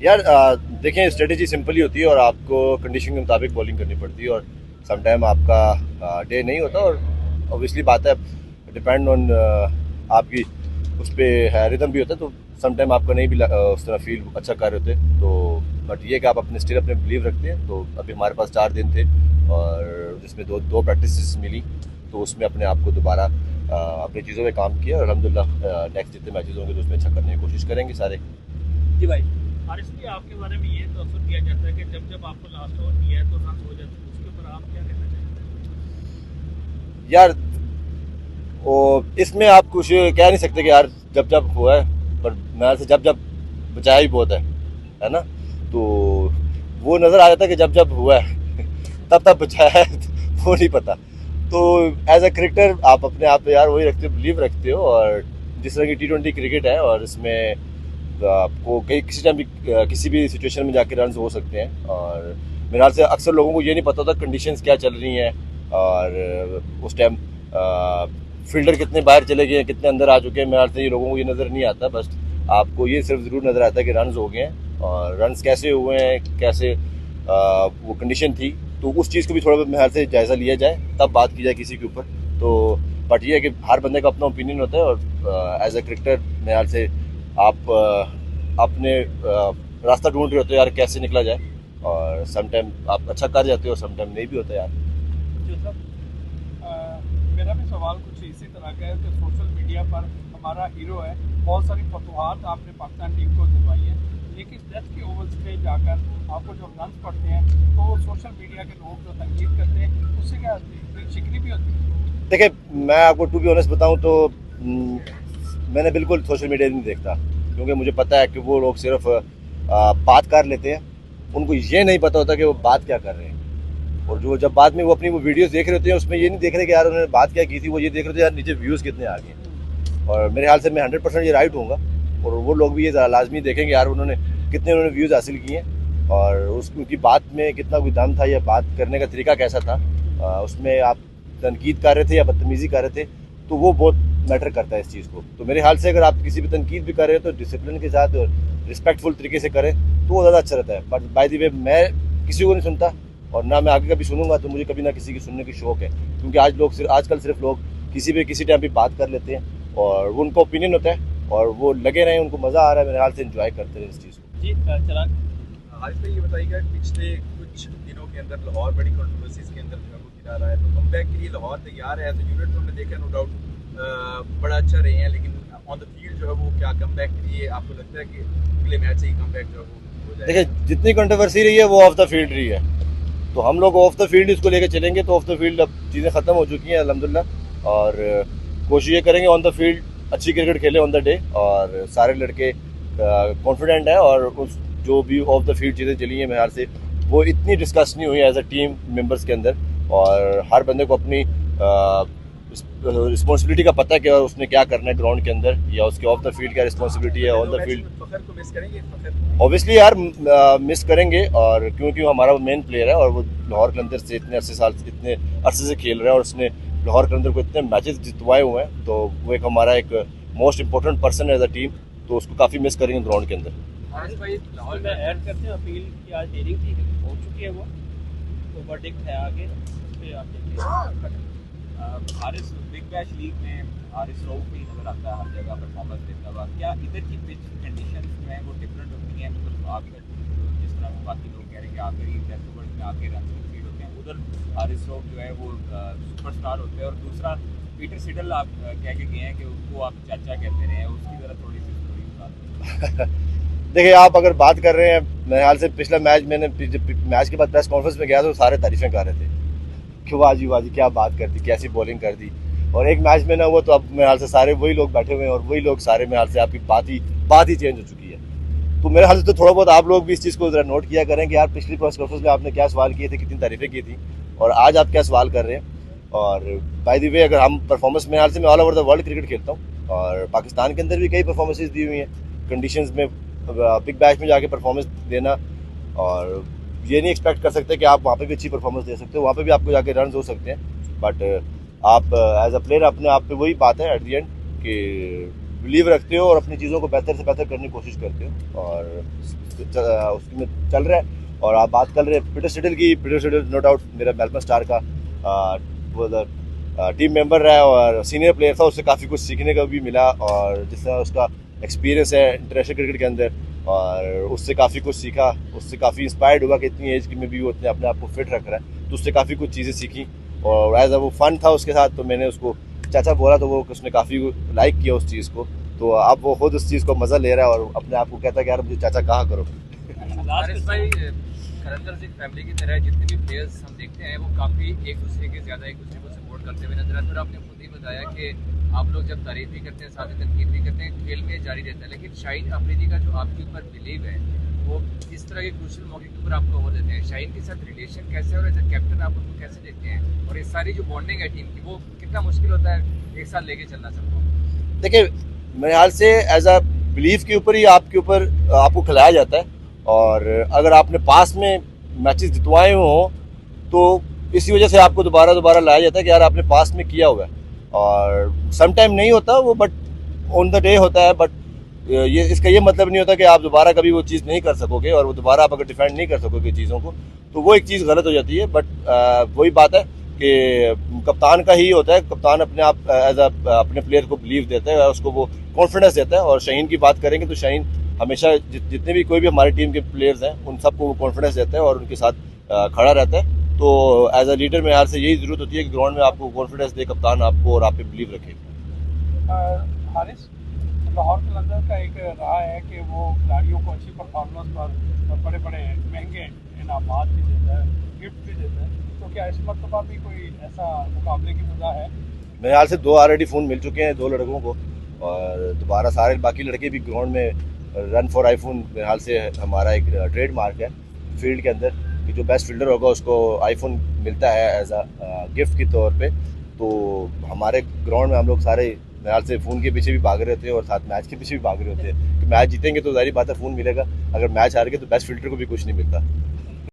यार देखें, strategy simple ही होती है और आपको कंडीशन के मुताबिक बॉलिंग करनी पड़ती है। और समटाइम आपका डे नहीं होता और ऑब्वियसली बात है, डिपेंड ऑन आपकी उस पर है रिदम भी होता है, तो समटाइम आपका नहीं भी उस तरह फील अच्छा कर रहे होते तो। बट ये कि आप अपने स्टिल अपने बिलीव रखते हैं। तो अभी हमारे पास 4 दिन थे और जिसमें दो प्रैक्टिस मिली, तो उसमें अपने आप को दोबारा अपनी चीज़ों में काम किया और अल्हम्दुलिल्लाह नेक्स्ट जितने मैचेस होंगे तो उसमें अच्छा करने की कोशिश करेंगे सारे। जी भाई, हारिस जी आपके बारे में ये तो अक्सर किया जाता है कि जब जब आपको लास्ट ओवर दिया है तो रन हो जाते हैं, उसके ऊपर आप क्या कहना चाहेंगे? यार वो इसमें आप कुछ कह नहीं सकते कि यार जब जब हुआ है, पर मैं से जब जब बचाया ही बहुत है ना। तो वो नज़र आ जाता है कि जब जब हुआ है तब तब बचाया है वो नहीं पता। तो एज अ क्रिकेटर आप अपने आप पे यार वही रखते हो, बिलीव रखते हो। और जिस तरह की T20 क्रिकेट है और इसमें आपको कहीं किसी टाइम भी किसी भी सिचुएशन में जाके रन हो सकते हैं। और मेरे ख्याल से अक्सर लोगों को ये नहीं पता होता कंडीशंस क्या चल रही हैं और उस टाइम फील्डर कितने बाहर चले गए हैं, कितने अंदर आ चुके हैं। मेरे ख्याल से ये लोगों को ये नज़र नहीं आता। बस आपको ये सिर्फ ज़रूर नज़र आता है कि रन्स हो गए हैं और रन्स कैसे हुए हैं, कैसे वो कंडीशन थी। तो उस चीज़ को भी थोड़ा बहुत मेरे ख्याल से जायज़ा लिया जाए, तब बात की जाए किसी के ऊपर। तो बट ये है कि हर बंदे का अपना ओपिनियन होता है और एज अ क्रिकेटर मेरे ख्याल से आप अपने रास्ता ढूंढ रहे होते हो यार कैसे निकला जाए। और समटाइम आप अच्छा कर जाते हो, समटाइम नहीं भी होता यार। जो सब मेरा भी सवाल कुछ इसी तरह का है कि सोशल मीडिया पर हमारा हीरो है, बहुत सारी फतवाहत आपने पाकिस्तान टीम को दिलवाई है, लेकिन टेस्ट के ओवर्स पे जाकर आपको जो रन पड़ते हैं तो सोशल मीडिया के लोग जो तनकीद करते हैं उससे क्या शिकनी भी होती है? देखिए, मैं आपको टू बी ऑनेस्ट बताऊं तो मैंने बिल्कुल सोशल मीडिया नहीं देखता, क्योंकि मुझे पता है कि वो लोग सिर्फ बात कर लेते हैं। उनको ये नहीं पता होता कि वो बात क्या कर रहे हैं। और जो जब बाद में वो अपनी वो वीडियोस देख रहे होते हैं उसमें ये नहीं देख रहे कि यार उन्होंने बात क्या की थी, वो ये देख रहे होते हैं यार नीचे व्यूज़ कितने आ गए। और मेरे ख्याल से मैं 100% ये राइट होऊंगा और वो लोग भी ये लाजमी देखेंगे यार उन्होंने व्यूज़ हासिल किए हैं और उनकी बात में कितना कोई दम था या बात करने का तरीका कैसा था। उसमें आप तनकीद कर रहे थे या बदतमीज़ी कर रहे थे, तो वो बहुत मैटर करता है इस चीज़ को। तो मेरे ख्याल से अगर आप किसी भी तनकीद भी कर रहे हो तो डिसिप्लिन के साथ और रिस्पेक्टफुल तरीके से करें तो वो ज़्यादा अच्छा रहता है। बट बाय द वे मैं किसी को नहीं सुनता और ना मैं आगे कभी सुनूंगा। तो मुझे कभी ना किसी की सुनने की शौक है, क्योंकि आजकल सिर्फ लोग किसी टाइम भी बात कर लेते हैं और वो उनका ओपिनियन होता है और वो लगे रहे, उनको मज़ा आ रहा है, मेरे ख्याल से एंजॉय करते रहे इस चीज़ को। जी चला आज भाई ये बताइएगा, पिछले कुछ दिनों के अंदर लाहौर बड़ी कंट्रोवर्सीज के अंदर जो है वो गिरा रहा है, तो कमबैक के लिए लाहौर तैयार है। तो यूनिट तो हमने देखा नो डाउट बड़ा अच्छा रहे हैं, लेकिन ऑन द फील्ड जो है वो क्या कमबैक के लिए आपको लगता है कि अगले मैच से ही कमबैक जो है वो हो जाएगा? देखिए, जितनी कंट्रोवर्सी रही है वो ऑफ द फील्ड रही है, तो हम लोग ऑफ द फील्ड इसको लेकर चलेंगे। तो ऑफ द फील्ड अब चीज़ें ख़त्म हो चुकी हैं अल्हम्दुलिल्लाह और कोशिश ये करेंगे ऑन द फील्ड अच्छी क्रिकेट खेले ऑन द डे। और सारे लड़के कॉन्फिडेंट हैं और उस जो भी ऑफ द फील्ड चीज़ें चली हैं मेरे ख्याल से वो इतनी डिस्कस नहीं हुई एज अ टीम मेंबर्स के अंदर। और हर बंदे को अपनी रिस्पॉन्सिबिलिटी का पता है कि उसने क्या करना है ग्राउंड के अंदर या उसके ऑफ द फील्ड क्या रिस्पॉन्सिबिलिटी है ऑन द फील्ड। फखर को मिस करेंगे? फखर ऑब्वियसली यार मिस करेंगे, और क्योंकि वो हमारा मेन प्लेयर है और वो लाहौर कलंदर से इतने अरसे से खेल रहा है और उसने लाहौर कलंदर को इतने मैचेस जितवाए हुए हैं, तो वो एक हमारा एक मोस्ट इंपॉर्टेंट पर्सन है एज अ टीम। तो उसको काफ़ी मिस करेंगे ग्राउंड के अंदर। हारिस भाई, लाहौर में ऐड करते हैं अपील की आज हेयरिंग थी, हो चुकी है वो, तो वर्डिक्ट है आगे उस पर आप देखिए। हारिस बिग बैश लीग में हारिस रऊफ ही नज़र आता है हर जगह परफॉर्मेंस देता हुआ। क्या इधर की पिच कंडीशन में वो डिफरेंट होती हैं? मतलब आपका जिस तरह बाकी लोग कह रहे हैं कि आकर ही टेस्ट ओवर में आके रन स्पीड होते हैं, उधर हारिस रऊफ जो है वो सुपरस्टार होते हैं। और दूसरा पीटर सिडल आप कह के गए हैं कि उसको आप चाचा कहते रहे हैं, उसकी ज़रा थोड़ी सी स्टोरी बता दें। देखिए, आप अगर बात कर रहे हैं, मेरे ख्याल से पिछला मैच मैंने मैच के बाद प्रेस कॉन्फ्रेंस में गया तो सारे तारीफें कर रहे थे कि वाह जी क्या बात कर दी, कैसी बॉलिंग कर दी। और एक मैच में ना हुआ तो अब मेरे ख्याल से सारे वही लोग बैठे हुए हैं और वही लोग सारे मेरे ख्याल से आपकी बात ही चेंज हो चुकी है। तो मेरे ख्याल से तो थोड़ा बहुत आप लोग भी इस चीज़ को ज़रा नोट किया करें कि यार पिछली प्रेस कॉन्फ्रेंस में आपने क्या सवाल किए थे, कितनी तारीफें की थी और आज आप क्या सवाल कर रहे हैं। और बाय द वे, अगर हम परफॉर्मेंस मेरे ख्याल से मैं all over the world cricket खेलता हूँ और पाकिस्तान के अंदर भी कई परफॉर्मेंसेज दी हुई हैं कंडीशंस में, बिग बैश में जाके परफॉर्मेंस देना। और ये नहीं एक्सपेक्ट कर सकते कि आप वहाँ पे भी अच्छी परफॉर्मेंस दे सकते हो, वहाँ पे भी आपको जाके रन हो सकते हैं। बट आप एज अ प्लेयर अपने आप पे वही बात है एट द एंड कि बिलीव रखते हो और अपनी चीज़ों को बेहतर से बेहतर करने की कोशिश करते हो, और उसमें चल रहा है। और आप बात कर रहे हैं पीटर सिडल की, पीटर सिडल नो डाउट मेरा मेलबर्न स्टार का वो टीम मेंबर रहा है और सीनियर प्लेयर था, उससे काफ़ी कुछ सीखने का भी मिला, और जिस तरह उसका एक्सपीरियंस है इंटरनेशनल क्रिकेट के अंदर, और उससे काफ़ी कुछ सीखा, उससे काफ़ी इंस्पायर्ड हुआ कि इतनी एज में भी वो अपने आप को फिट रख रहा है, तो उससे काफ़ी कुछ चीज़ें सीखी। और एज वो फन था उसके साथ, तो मैंने उसको चाचा बोला तो वो उसने काफ़ी लाइक किया उस चीज़ को, तो अब वो खुद उस चीज़ को मज़ा ले रहा है और अपने आप को कहता है कि यार मुझे चाचा कहा करो। हारिस भाई, करंदर सिंह फैमिली की तरह जितने भी प्लेयर्स हम देखते हैं वो काफ़ी एक दूसरे के ज़्यादा एक दूसरे को सपोर्ट करते हुए नजर आते हैं, और आपने खुद ही बताया कि आप लोग जब तारीफ भी करते हैं साथ ही तनकीद भी करते हैं, खेल में जारी रहता है। लेकिन शाहीन अफरीदी का जो आपके ऊपर बिलीव है वो इस तरह के क्रूशियल मौके के ऊपर आपको ओवर देते हैं, शाहीन के साथ रिलेशन कैसे और एज ए कैप्टन आप उनको कैसे देखते हैं, और ये सारी जो बॉन्डिंग है टीम की वो कितना मुश्किल होता है एक साथ लेके चलना सबको? देखिए मेरे ख्याल से एज अ बिलीफ के ऊपर ही आपके ऊपर आपको खिलाया जाता है, और अगर आपने पास में मैचेस जितवाए हों तो इसी वजह से आपको दोबारा लाया जाता है कि यार आपने पास में किया हुआ है, और सम टाइम नहीं होता वो, बट ऑन द डे होता है। बट ये इसका ये मतलब नहीं होता कि आप दोबारा कभी वो चीज़ नहीं कर सकोगे, और वो दोबारा आप अगर डिफेंड नहीं कर सकोगे चीज़ों को तो वो एक चीज़ गलत हो जाती है। बट वही बात है कि कप्तान का ही होता है, कप्तान अपने आप एज अपने प्लेयर को बिलीव देता है, उसको वो कॉन्फिडेंस देता है। और शाहीन की बात करेंगे तो शाहीन हमेशा जितने भी कोई भी हमारी टीम के प्लेयर्स हैं उन सबको वो कॉन्फिडेंस देता है और उनके साथ खड़ा रहता है। तो एज अ लीडर मेरे ख्याल से यही ज़रूरत होती है कि ग्राउंड में आपको कॉन्फिडेंस दे कप्तान आपको, और आप पे बिलीव रखे। हारिस, लाहौर कलंदर का एक रहा है कि वो खिलाड़ियों को अच्छी परफॉर्मेंस पर बड़े बड़े महंगे इनामात भी देता है, गिफ्ट भी देता है, तो क्या इस मरतबा भी कोई ऐसा मुकाबले की वजह है? मेरे ख्याल से 2 ऑलरेडी फ़ोन मिल चुके हैं 2 लड़कों को, और दोबारा सारे बाकी लड़के भी ग्राउंड में रन फॉर आईफोन मेरे ख्याल से हमारा एक ट्रेडमार्क है फील्ड के अंदर कि जो बेस्ट फील्डर होगा उसको आईफोन मिलता है एज अ गिफ्ट के तौर पे। तो हमारे ग्राउंड में हम लोग सारे मेरे ख्याल से फ़ोन के पीछे भी भाग रहे थे और साथ मैच के पीछे भी भाग रहे होते हैं कि मैच जीतेंगे तो ज़ाहिर बात है फ़ोन मिलेगा, अगर मैच हार गए तो बेस्ट फील्डर को भी कुछ नहीं मिलता।